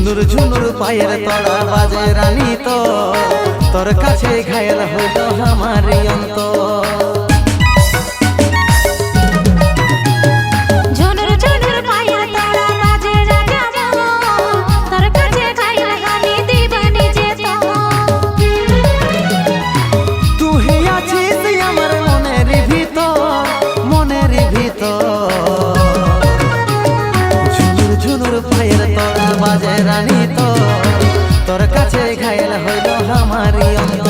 ঝুনুর ঝুনুর পায়ের তড়া বাজে রানী তো তোর কাছে ঘায়ল হইল আমার অন্তর। বাজে রানী তো তোর কাছে ঘায়ল হইল আমার অন্তর।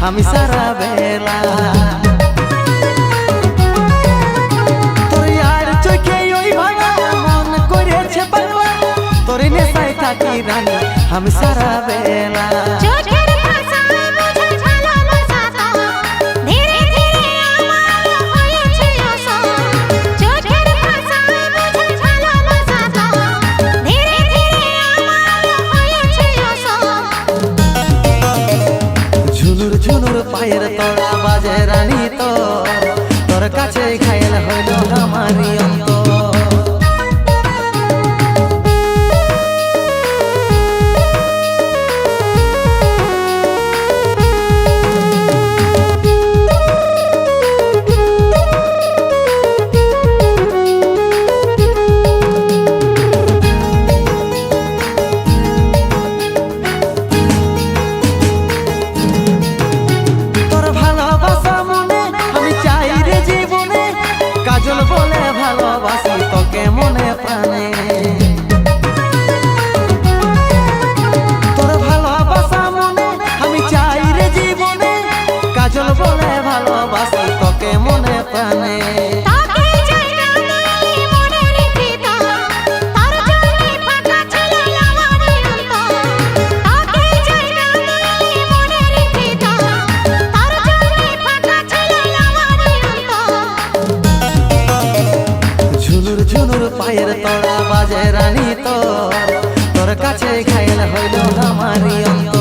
আমি সারা বেলা তোর আর চোখে ওই ভাঙা মন করেছে পাগলা, তোর নেশায় থাকি রানী আমি সারা বেলা। পায়ের তড়া বাজে রানী তো তোর কাছে ঘায়ল হইল আমার অন্তর। বলে ভালোবাসি তোকে মনে প্রাণে, তোর ভালোবাসা মনে আমি চাই রে জীবনে, কাজল বলে ভালোবাসি তোকে মনে প্রাণে। ঝুনুর পায়ের তড়া বাজে রানী তো তোর কাছে ঘায়ল হইল আমার অন্তর।